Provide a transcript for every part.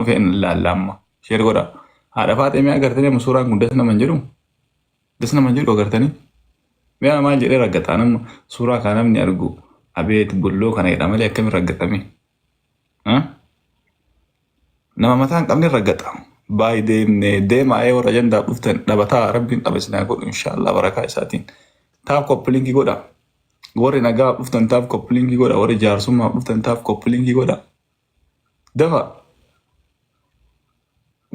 dhufeen laallamma sheer godha. Haadha Faaxee agartanii suuraan kun das nama hin jedhu das nama hin jedhu agartanii mi'a maal jedhee raggataa nama suuraa kana namni argu abeet bulloo kana jedha malee akkamiin raggatame nama mataan qabne raggata baay'ee deemaa warra jandaa dhuftan dhabataa rabbiin dhabasinaa godhu inshaallah barakaa isaatiin taaf koppilinkii godha warri nagaa dhuftan taaf koppilinkii godha warri jaarsummaa dhuftan taaf koppilinkii godha dafa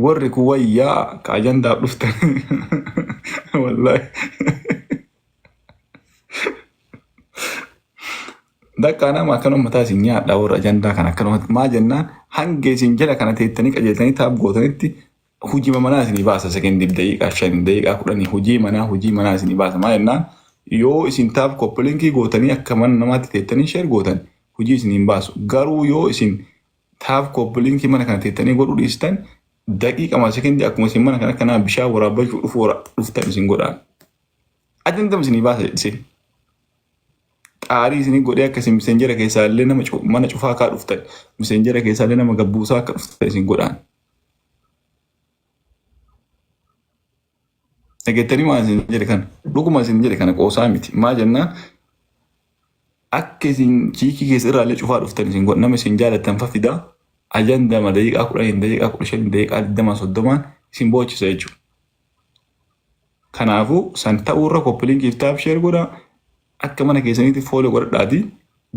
warri kuwayyaa ka ajandaa dhuftan wallahi dakka nama akkanuma mataa isin nyaadha warra ajandaa kana akkanuma maa jennaan hanga isin jala kana teettanii qajeeltanii taaf gootanitti hujii manaa isinii baasa sekendiif daqiiqaa 5 daqiiqaa 10 hujii manaa isinii baasa maa jennaan yoo isin taaf koppilinkii gootanii akka mana namaatti teettanii sheer gootan hujii isiniin baasu garuu yoo isin taaf koppilinkii mana kana teettanii godhuu dhiistan daqiiqa ma sekendii akkuma isin mana kana akkanaa bishaan waraabachuu dhuftan isin godhaan ajandam isinii baasa jedhise qaarii isinii godhee akka isin miseenjera keessaa illee nama mana cufaa kaa dhuftan miseenjera keessaa illee nama gabbuusaa akka dhuftan isin godhaan. Dhageettanii maa isin jedhe kana dhuguma isin jedhe kana qoosaa miti maa jennaan akka isin kiikii keessa irraallee cufaa dhuftan isin godhan nama isin jaalattan fafidaa ajandama daqiiqaa 10 daqiiqaa 15 daqiiqaa 20 30 isin boochisa jechuudha. Kanaafuu san ta'uurra koppiliinkiif taaf sheer godhaa. Akka mana keessaniitti foolii godhadhaati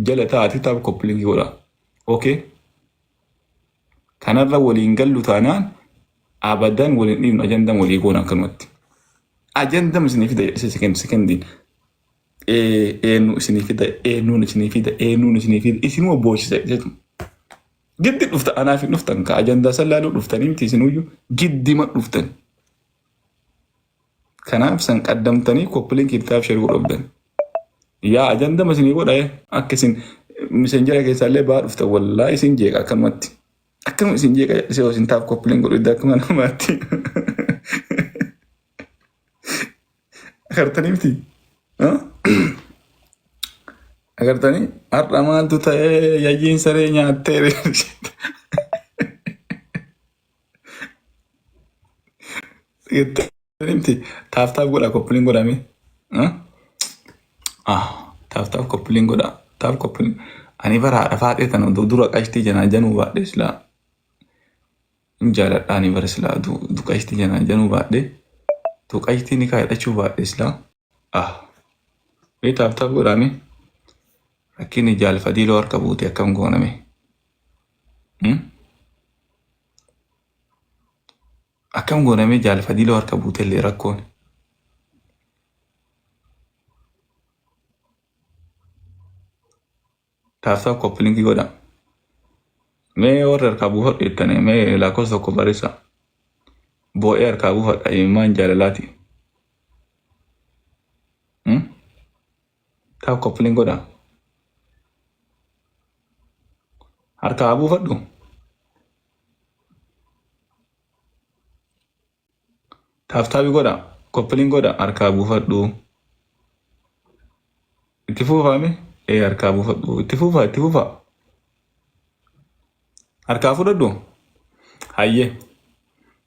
jala taa'aati taaf koppilinkii godha. Okay. Kanarra waliin gallu taanaan abadan waliin dhiibnu ajandam walii goona akkanumatti. Ajandam isinii fida sekendiin eenyu isinii fida eenyuun isinii fida eenyuun isinii fida isinuma boochisa jechuudha. Giddi dhufta anaaf hin dhuftan ka ajandaa sallaaluu dhuftanii miti isinuyyuu giddima dhuftan. Kanaaf san qaddamtanii koppilinkii taaf sheer godhabdan. Yaa ajandama isinii godha akka isin miseenjera keessaallee ba'aa dhufta wallaa isin jeeqa akkanumatti akkanuma isin jeeqa isee isin taaf koppiliin godhu idda akkuma namaatti agartanii miti agartanii har'a maaltu ta'ee yayyiin saree nyaattee miti taaf godha koppiliin godhame taaf koppiliin godha taaf koppiliin ani bara haadha Faaxee tan dura qashtii janaa januu baadhee silaa hin jaaladha ani bara silaa du qashtii janaa januu baadhee tu qashtii ni kaa hidhachuu baadhee silaa taaf godhame rakkinni jaalfadii loo harka buute akkam gooname akkam gooname jaalfadii loo harka buute illee rakkoon taaf koppilinkii godha. Mee warra harkaa buufadhu jettanii mee lakkoofsa tokko barreessaa. Boo'ee harkaa buufadha immaan jaalalaati. Taaf koppiliin godha. Harkaa buufadhu. Taaf godha. Koppiliin godha harkaa buufadhu. Itti fuufame. Harkaa buufadhu itti fufa harkaa fudhadhu hayyee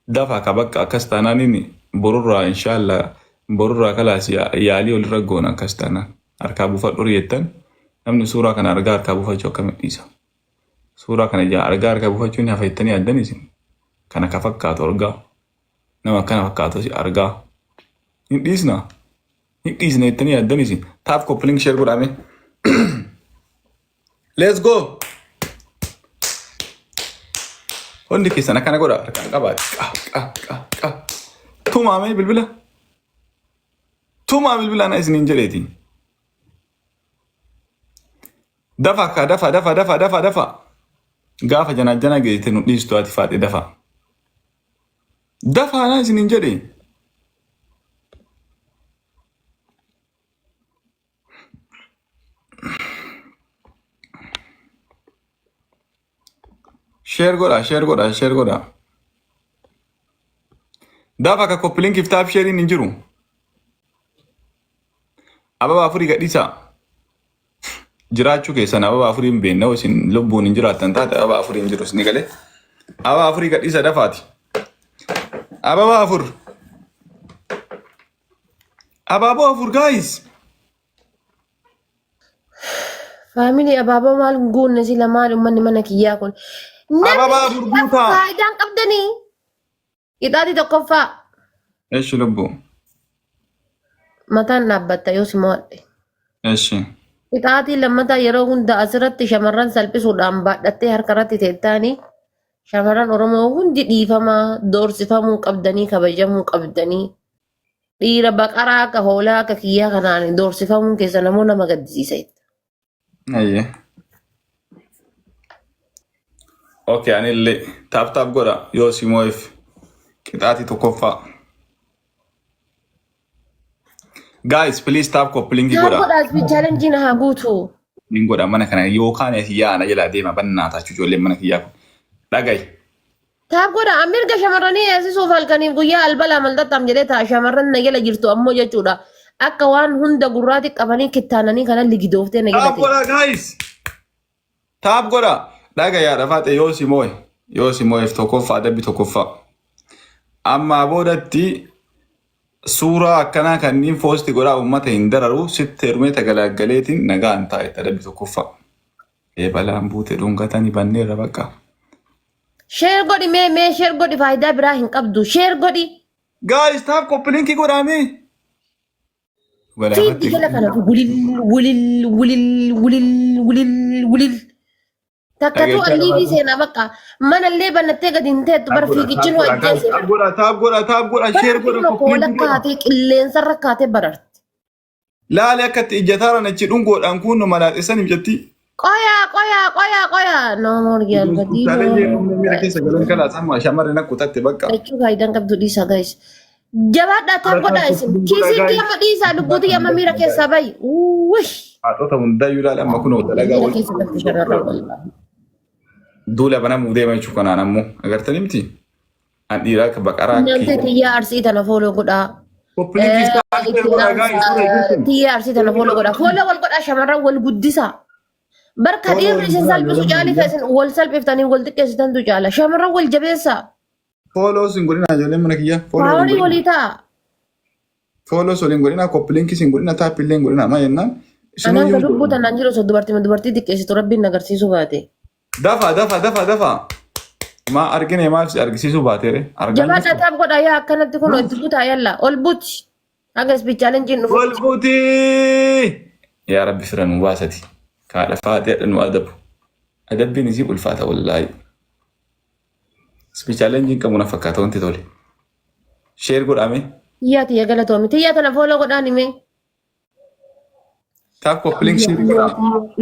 dafaa ka bakka akkas taanaan inni borurraa inshaallah borurraa kalaas yaalii olirra goona akkas taanaan harkaa buufadhu jettan namni suuraa kana argaa harkaa buufachuu akkamiin dhiisa suuraa kana argaa harkaa buufachuu ni hafeettanii addan isin kana ka fakkaatu argaa nama akkana fakkaatu argaa hin dhiisna jettanii addan isin taaf koppiliin sheer godhame. Let's go. Hundi keessan akkana godha harkaan qabaate tumaame bilbila na isiniin jedheeti dafa gaafa janaa geessite nu dhiistu ati Faaxee dafa na isiniin jedhe share godha. Dafa ka koppiliinkiif taaf sheeriin hin jiru. Ababa afurii gadhiisaa. Jiraachuu keessan ababa afurii hin beekne isin lubbuun hin jiraattan taate ababa afurii hin jiru isin galee. Aba afurii gadhiisa dafaati. Ababa afur. Ababa afur guys. Family abaaboo maal guunne sila maal ummanni mana kiyyaa kun. Ababa Namni afur guutaa. faayidaan qabdanii. Qixaati tokkoffaa. Eeshi lubbu. Mataan dhaabbatta yoo si mo'adhe. Eeshi. Qixaatii lammataa yeroo hunda asirratti shamarran salphisuudhaan baadhattee harkarratti teettaanii shamarran Oromoo hundi dhiifamaa doorsifamuu qabdanii kabajamuu qabdanii dhiira baqaraa akka hoolaa akka kiyyaa kanaan doorsifamuun keessa namoo nama gaddisiisa. Ayyee. Okay, anillee taap godha yoo si moo'eef qixaatii tokkoffaa. Guys, please tap koppilingi Taap godha. godhaas chaalenjiin haa guutu. Niin godha mana kana yookaan yaana jala deema bannaa taachuu ijoolleen mana kiyyaa kun. Dhagayi. Taap godha mirga shamarranii eegsisuuf halkaniif guyyaa albala amaltattam jedhee ta'a shamarran na jala jirtu ammoo jechuudha. Akka waan hunda gurraati qabanii kittaananii kana ligidooftee na Taap jala godha guys. Taap godha. Dhagayaa dhafaate yoo si moo'e. Yoo si moo'eef tokkoffaa adabbi tokkoffaa. Amma boodatti suuraa akkanaa kanneen foosti godhaa uummata hin dararu sitti heerumee tagalaggaleetiin nagaan taa'e adabbi tokkoffaa. Balaan buute dhungatanii banneerra bakka. Sheer godhi mee sheer godhi faayidaa biraa hin qabdu sheer godhi. Guys, taap koppilinki godhaame. Fiiddi jala kana wulil. Takkatu alliibii seenaa bakka manallee bannattee gadi hin teettu bar fiigichi nu ajjeese. Taap godha, sheer godha. Koola kaatee qilleensarra kaatee bararte. Laali akkatti ijjataara nachi dhungoodhaan kun nu malaaxessaniif jetti. Qoyaa. Noomoon yaalbatii. Shamarreen akka utatte bakka. Jechuu faayidaan qabdu dhiisaa gaayis. Jabaadhaa taap godhaa isin. Kiisiin kiyama dhiisaa lubbuuti yamma miira keessaa bayi. Haadhota hundayyuu ilaala amma kun dalagaa Miira keessa galti shararraa wal'aa. duula banamuu deema jechuun kanaan ammoo agartanii miti. An dhiiraa akka baqaraa. Nyaatee xiyyaa arsii tana fooloo godhaa. Xiyyaa arsii tana fooloo godhaa. Fooloo wal godhaa shamarran wal guddisaa. Barka dhiirri isin salphisu caalii keessan wal salphiftanii wal xiqqeessitantu caala. Shamarran wal jabeessaa. Fooloo sin godhina ijoolleen mana kiyyaa. Faaworii walii ta'a. Fooloo soliin godhina koppilinki sin godhina taappillee hin godhina maa jennaan. Anaan gad lubbuu tanaan jiru osoo dubartii xiqqeessitu rabbiin agarsiisuu baate. Dafa. Maa argine maal si argisiisuu baateere. Jabaadhaa taap godhaa yaa akkanatti kun itti butaa yalla ol buti. Haga ispichaalenjiin dhufu. Ol buti. Yaa rabbi fira nu baasati. Kaadha faatee nu adabu. Adabbiin isii ulfaata wallaahi. Ispichaalenjiin qabu na fakkaata wanti tole. Sheer godhame. Xiyyaa xiyya galatoomi. Xiyyaa tana fooloo godhaan hime. Taap koppiliin sheer godhame.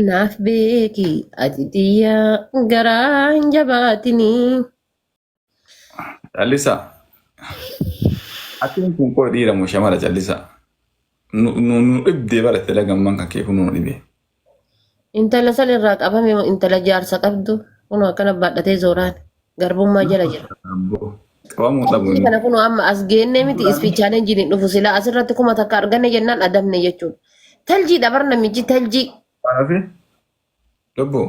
Naaf beeki ati xiyyaa garaa hin jabaatinii. Callisa. Akkin kun koo dhiiramu shamara callisa. Nu dhibdee barate lagamman kan kee kun nu dhibee. Intala salirraa qabame intala jaarsa qabdu kun akkana baadhatee zooraan garbummaa jala jira. Qabamuu dhabu. Kana kun amma as geenne miti ispichaalenjiin dhufu sila asirratti kuma takka arganne jennaan adamne jechuudha. Taljii dabar namichi taljii. Kanafi lubbu.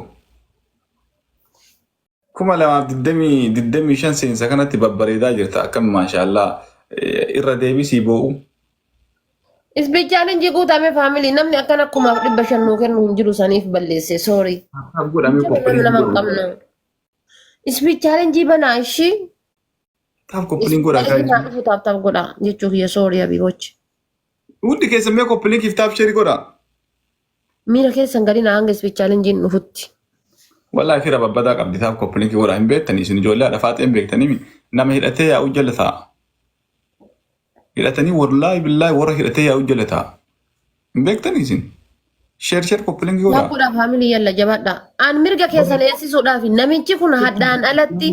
2025 seensa kanatti babbareedaa jirta akkam maashaallah irra deebisii boo'u. Ispichaalenjii guutame faamilii namni akkan akkuma 500 kennu hin jiru saniif balleesse soorii. Nama hin qabnu. Ispichaalenjii banaa ishii. Taap koppiliin godhaa Ispichaalenjii dhufu taap godhaa jechuu kiyya soorii abiibochi. Hundi keessa mee koppiliinkiif taap sheerii godhaa. Miira keessan gadi na hanga ispichaalenjiin dhufutti. Wallaahi fira babbadaa qabdi taap koppiliinkii godhaa hin beektanii isin ijoollee haadha faaxee hin beektanii nama hidhatee yaa'u jala ta'a. Hidhatanii wallaahi billaahi warra hidhatee yaa'u jala ta'a. Hin beektanii isin. Sheer koppiliinkii godhaa. Taaphuudhaaf faamilii yalla jabaadha. An mirga keessan eegsisuudhaaf namichi kun haddaan alatti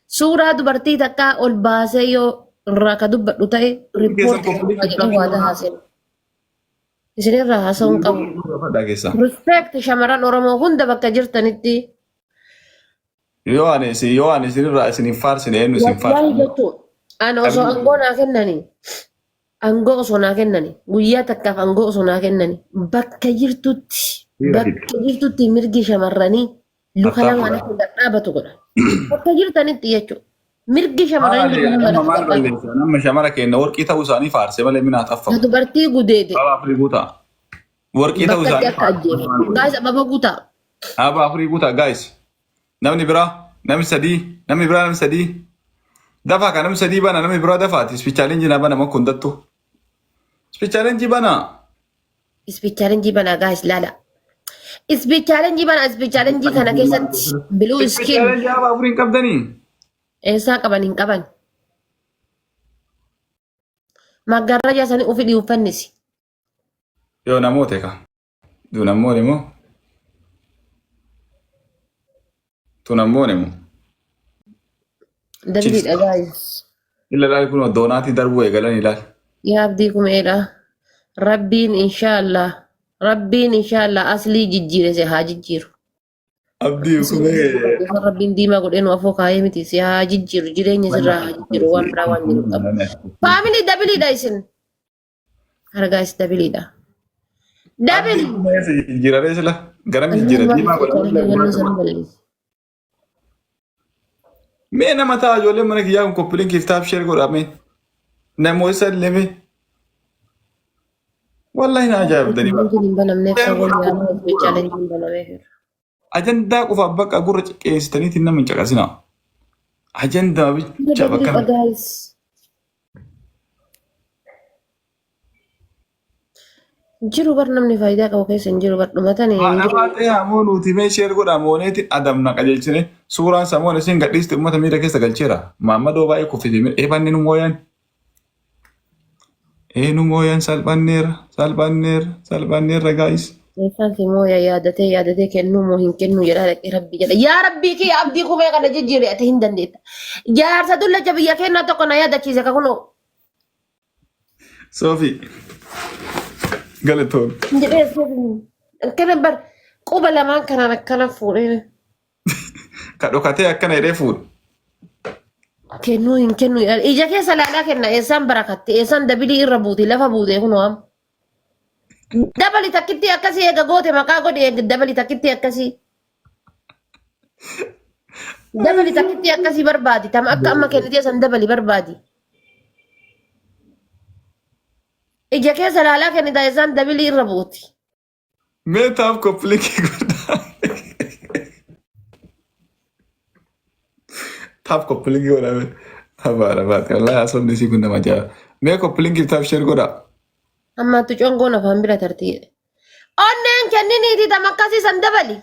suuraa dubartii takkaa ol baasee yoo irraa ka dubbadhu ta'e riippoortii waada haasa'u. Isinirraa haasa'uun qabu. Respect shamarran Oromoo hunda bakka jirtanitti. Yoo ani isinirraa isiniin faarsine eenyu isin faarsi. Ani osoo aangoo osoo naa kennani guyyaa takkaaf aangoo osoo naa kennani bakka jirtutti mirgi shamarranii Luka lamaan akka dhaabatu godha. Bakka jirtanitti jechuudha. Mirgi shamarranii Amma maal balleessa? Nama shamara keenya warqii ta'uu isaanii faarse malee minaa xaffamu. dubartii gudeede. Abaa afurii guutaa. Warqii ta'uu Bakka isaanii akka ajjeefe. Gaas ababa guutaa. Abaa afurii guutaa guys. Namni biraa namni sadii. Dafaa kan namni sadii bana namni biraa dafaati. Ispichaaleen jinaa bana makko hundattu. Ispichaaleen bana. Ispichaalenjii banaa gaas laala. Ispichaalenjii banaa ispichaalenjii kana keessatti biluu iskiin Ispichaaleen abaa afurii hin qabdanii. eessaa qaban hin qaban. Maggarraja sanii ufii uffannisi. Yoo namoota egaa. Du namoonni moo? Tu namoonni moo? Dabiidha gaas. Ilaali kun doonaatii darbuu eegalan ilaali. Yaa abdii kumeedha. Rabbiin inshaallah aslii jijjiire si haa jijjiiru. Abdii kumee. Rabbiin diimaa godhee nu afoo kaayee miti si haa jijjiiru jireenya sirraa haa jijjiiru waan biraa waan jiru qabu. Faamilii dabiliidha isin. Hargaas dabiliidha. Dabili. Jijjiiraree sila garam jijjiira diimaa godhee. Mee nama ta'a ijoollee mana kiyyaa kun koppiliin kiftaaf sheer godhame. Namoota sallame. Wallahi na ajaa'ibdanii. Ajandaa qofaaf bakka gurra qeessitaniitiin nama hin caqasinaa. Ajandaa bicha bakka. Jiru bar namni faayidaa qabu keessa hin jiru bar dhumatanii. Nama ta'e hamoo nuti mee sheer godhaa mooneetiin adamna qajeelchine suuraan samoon isin gadhiiste uummata miira keessa galcheera. Maammadoo baay'ee kuffise eebanni nu mooyan. Nu mooyan salphanneerra gaayis. Eeffaan fi mooya yaadatee kennuu moo hin kennu jedhaa dhaqee rabbi jedha. Yaa rabbii kee abdii kumee kana jijjiire ati hin dandeetta. Jaarsa dullacha biyya kennaa tokko na yaadachiise ka kunoo. Soofii. Galatoon. Akkana bar quba lamaan kanaan akkana fuudhee. Ka dhokatee akkana hidhee fuudhu. Kennuu hin kennu ija keessa laalaa kenna eessaan barakatte eessaan dabilii irra buute lafa buute kunoo amma. Dabali takkitti akkasii eega goote maqaa godhe eega dabali takkitti akkasii. Dabali takkitti akkasii barbaadi tama akka amma kennitee san dabali barbaadi. Ija keessa laalaa kennita eessaan dabilii irra buuti. Mee taaf koppilikii godhaa. Taaf koppilikii godhaa. Habaara baate wallahi asomni isii kun nama ajaa'iba. Mee koppilikii taaf sheer godhaa. Ammaattu congoon afaan bira tartiidha. Onneen kenniniiti tama akkasii san dabali.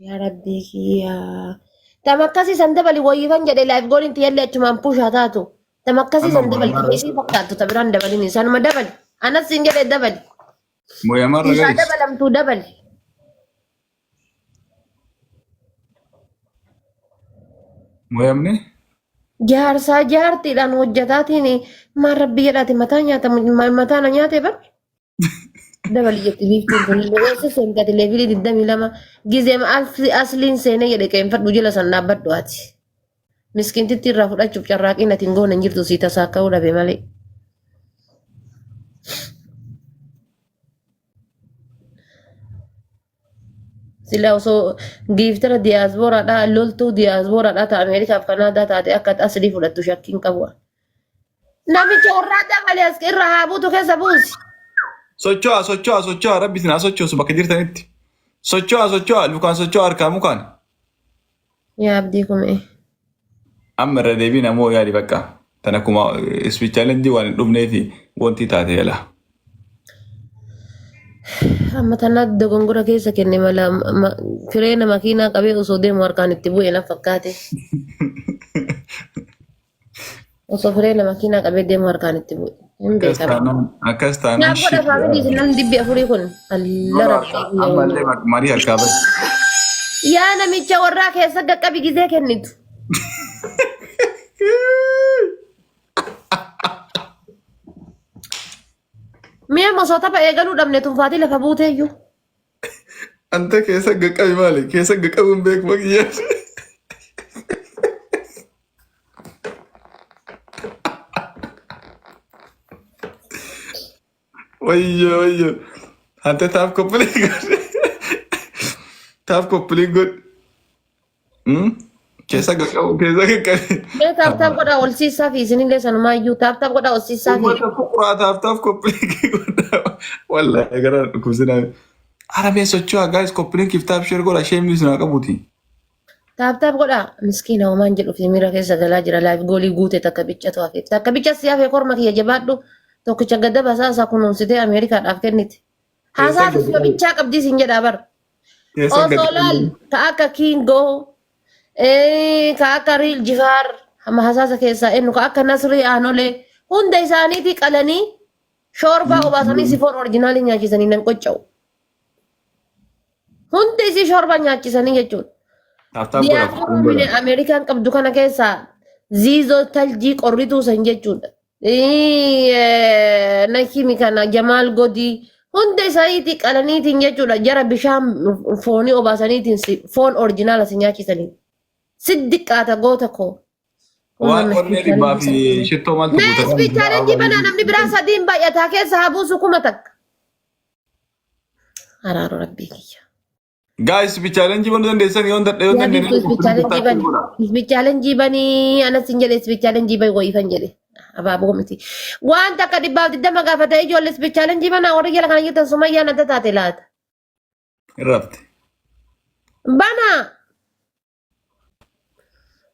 Yaa rabbii kiyyaa. Tama akkasii san dabali wayyifan jedhe laayif gooliin tiyyallee achumaan puushaa taatu. Tama akkasii san dabali kan isii fakkaattu ta biraan dabalin isaanuma dabali. Anas siin jedhe dabali. Mooyamarra Isaa gaayis. dabalamtuu dabali. Mooyamne? Jaarsaa jaartiidhaan hojjetaatiin maan rabbii jedhaati mataa nyaata mataa na nyaate bar. Dabali jetti biiftuun kun eessa seentati leevilii 22 gizeema asliin seenee jedhe qeenfadhu jala san dhaabbadhu ati. Miskiintitti irraa fudhachuuf carraaqiin ati hin goone hin jirtu sii tasaa ka'uu dhabe malee. Sila osoo giiftara diyaaspooraadhaa loltuu diyaaspooraadhaa ta Ameerikaaf Kanaadaa taate akka aslii fudhattu shakkiin qabu. Namicha warraa dabalee as irra haa buutu keessa buusi. Socho'aa rabbi sinaa sochoosu bakka jirtanitti. Socho'aa lukaan socho'aa harkaa mukaan. Yaa abdii kumee. Amma irra deebii namoo yaadi bakka. Tan akkuma ispichaalenjii waan hin dhumneefi wanti taate jala. Amma tana dogongora keessa kenne mala fireena makiinaa qabee osoo deemu harkaan itti bu'e na fakkaate. Osoo fireena makiinaa qabee deemu harkaan itti bu'e. Hin beekamu. Akkas taanaan Naaf godha faamilii namni dhibbi afurii kun. Alla rabbii. ammallee marii harkaa bas. Yaa namicha warraa keessa qaqqabi gizee kennitu. Mi'a mosoo tapha eegaluu dhabne tunfaatii lafa buuteeyyuu. Anta keessa gaqqabi maali? Keessa gaqqabuun beeku bakkiyyaan. Wayyo. Anta taaf koppilee godhe. Taaf koppilee godhe. Keessa qaqqabu keessa qaqqabe. Mee taaf godhaa ol siisaa fi isinillee sanumaayyuu taaf godhaa ol siisaa fi. Uummata fuquraa taaf koppilii godhaa. Wallaahi gara dhukkubsinaa. Aramee socho'aa gaayis koppiliin kiftaaf sheer godha sheemni sinaa qabuuti. Taaf godhaa miskiina homaan jedhu fi miira keessa galaa jira laayif goolii guute takka bichatu hafe. Takka bicha si hafe korma kiyya jabaadhu tokkicha gadda basaasaa kunuunsitee Ameerikaadhaaf kenniti. Haasaatu si bichaa qabdii siin jedhaa bar. Osoo laal ka akka kiingoo ka akka riil jifaar hamma hasaasa keessaa eenyu ka akka nasrii aanolee hunda isaaniitii qalanii shoorbaa obaasanii sifoon orjinaalii nyaachisanii nan qocca'u. Hundi isii shoorbaa nyaachisanii jechuudha. Diyaafuu Ameerikaan qabdu kana keessaa ziizoo taljii qorrituu san jechuudha. Nakimi kana Jamaal Godii hunda isaaniitii qalaniitiin jechuudha. Jara bishaan foonii obaasaniitiin foon orjinaala si nyaachisanii. Siddiqaata goota koo. Waan onnee dhibbaa fi shittoo maaltu guutaa? Mee ispiichaalenjii banaa namni biraa sadiin baay'ataa keessa haa buusu kuma takka. Araaro rabbii kiyya. Guys, ispiichaalenjii banuu dandeessan yoo dandeessan. Ispiichaalenjii banii anas hin jedhe ispiichaalenjii banii wayiifan jedhe. Abaaboo miti. Waan takka dhibbaaf diddama gaafatee ijoollee ispiichaalenjii banaa warri jala kana jettan sumayyaan adda taate laata. Irratti. Banaa.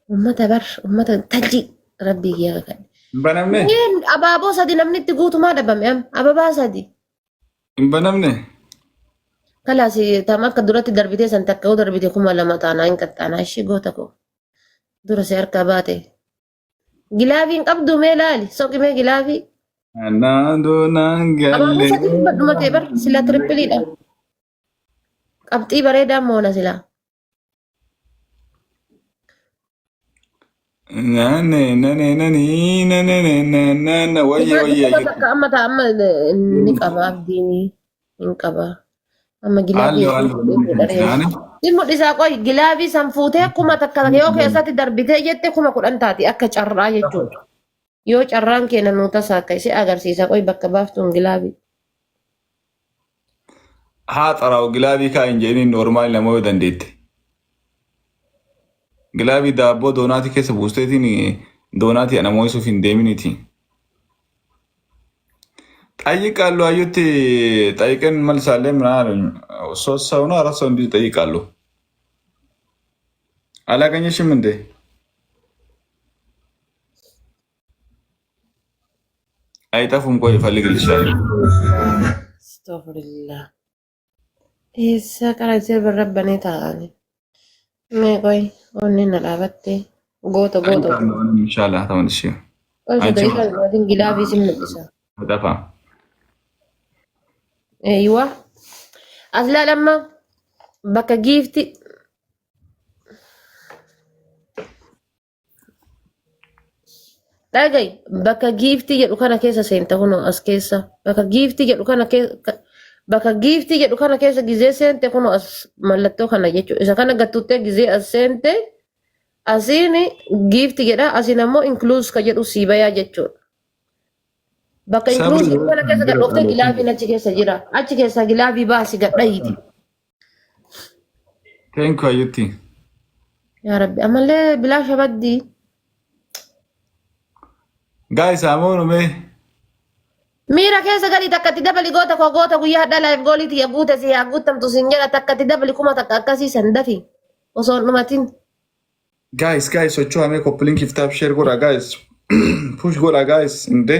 Ummata taji rabbii kiyya kan. Banamne. Abaaboo sadi namni itti guutumaa dhabame ababaa sadi. Hin banamne. Kalaas tama akka duratti darbitee san takka yoo darbite kuma lama taanaa hin qaxxaanaa ishee goota koo. Dura si harkaa baate. Gilaafiin qabdu mee laali soqimee gilaafii. Naannoo naan galle. Abaaboo sadi badhuma ta'e bar sila tirippiliidha. Qabxii bareedaa moona silaa. Wayye. Amma ni qaba abdiini hin qaba. Amma gilaafii. Dhimma isaa qoy gilaafii san fuutee akkuma takka yoo keessatti darbitee jette kuma 10 taati akka carraa jechuudha. Yoo carraan keenya nu tasaa akka ishee agarsiisa qoy bakka baaftuun gilaafii. Haa xaraa'u gilaafii kaa'in jedhanii normaali nama yoo dandeette. Gilaafii daabboo doonaatii keessa buusteetiin doonaatii ana moo'isuuf hin deeminiti. Xayyiqaallu ayyutti xayyiqeen malsaallee minaan soosawuna arasa hundi xayyiqaallu. Alaaqanyashim inde. Ayitafuun qoy falligilishaa. Astaghfirullah. Eessa qarasee barrabbanii taa'anii. Mee qoy onni na dhaabatte goota. Inshallah ta'uun ishee. Qoy sodaisan gilaafii sin mul'isa. Dafa. Eeywa. As laalamma bakka giifti. Dhagay bakka giifti jedhu kana keessa seenta kunoo as keessa. Bakka giifti jedhu kana keessa gizee seente kunoo as mallattoo kana jechuudha. Isa kana gattuttee gizee as seente asiin giifti jedha asiin ammoo includes ka jedhu sii bayaa jechuudha. Bakka includes kana keessa gadhoofte gilaafiin achi keessa jira. Achi keessa gilaafii baasi gadhayiiti. Thank you ayyutti. Yaa Rabbi ammallee bilaasha baddii. Guys, amoon mee. Miira keessa galii takkatti dabali goota koo goota guyyaa hadhaa laayif gooliiti yaa guute si yaa guutamtu siin jedha takkatti dabali kuma takka akkasii san dafi osoo hin dhumatin. Guys, socho'aa mee koppiliin kiftaaf sheer godha guys. Push godha guys inde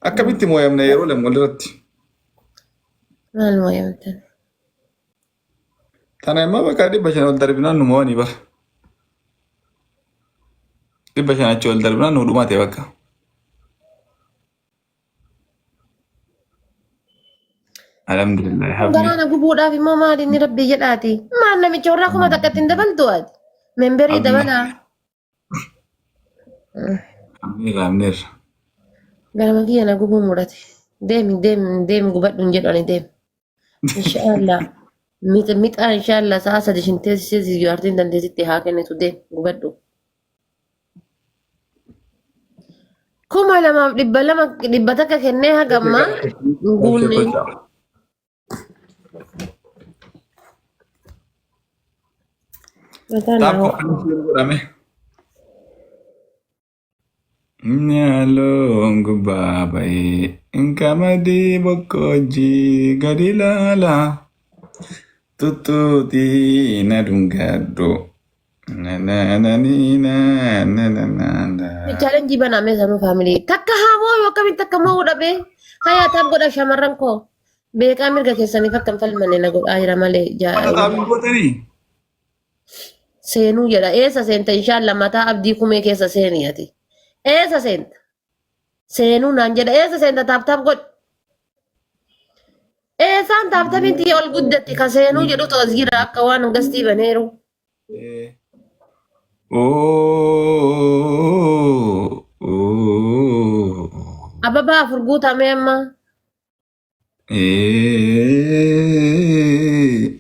akkamitti moo'amna yeroo lama walirratti. Maal moo'amtan? Tana immoo bakka 500 ol darbinaan nu moo'anii bara. 500 achi ol darbinaan nu dhumaate bakka. Alhamdulillah. Garaana gubuudhaaf immoo maali inni rabbii jedhaati. Maal namicha warraa kuma takkatti hin dabaltu ati. Memberii dabalaa. Amneerra. Garama kiyya na gubuu mudate. Deemi gubadhu hin jedhani deemi. Inshaallah. Mixaa inshaallah sa'a sadi shin teessisee ziyaartiin dandeessitti haa kennitu deemi gubadhu. 2,200 takka kennee hagamma guunne. Mataan Taap naa kophanii godhame. Nyaalon gubbaa bahee qamadii bokkojjii gadi laala. Tuttuutii na dhungadhu. Na na na ni na na na na na. challenge baname sanu family. Takka hamoo yoo akkamitti akka moo dhabe. Hayaataaf godha shamarran koo. Beekaa mirga keessaniif akkam falmanne na godhaa jira malee Mata taaphin gootanii? seenuu jedha. Eessa seenta inshaalla mataa abdii kumee keessa seenii ati. Eessa seenta? Seenuu naan jedha. Eessa seenta taaptaap godha. Eessaan taaptaapitti ol guddatti ka seenuu jedhu ta'as jira akka waan gastii baneeru. Oh, oh. Ababaa afur guutamee amma.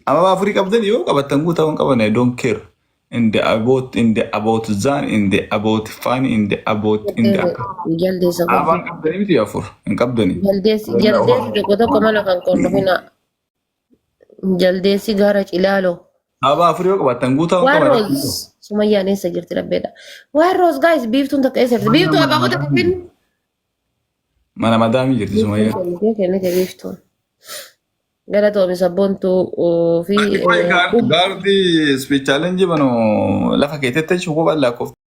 Ababaa afurii qabdan yoo qabattan guutaa qaban I don't care. In the about zan, in the about fun, in the about Jaldeessa godha. abaan qabdanii miti afur hin qabdanii. Jaldeessi tokko tokko mana kan qonnofina. Jaldeessi gaara cilaalo. Abaa afurii yoo qabattan guutaa Waan qaban. roos sumayyaan eessa jirti rabbeedha. Waan roos gaayis biiftuun takka eessa jirti. Biiftuu abaabota kafin. Mana madaamii jirti sumayyaa. Kennite biiftuun. Gara toomi sabboontuu fi Gaardi speech challenge bano lafa keetetti shukuu bal'aa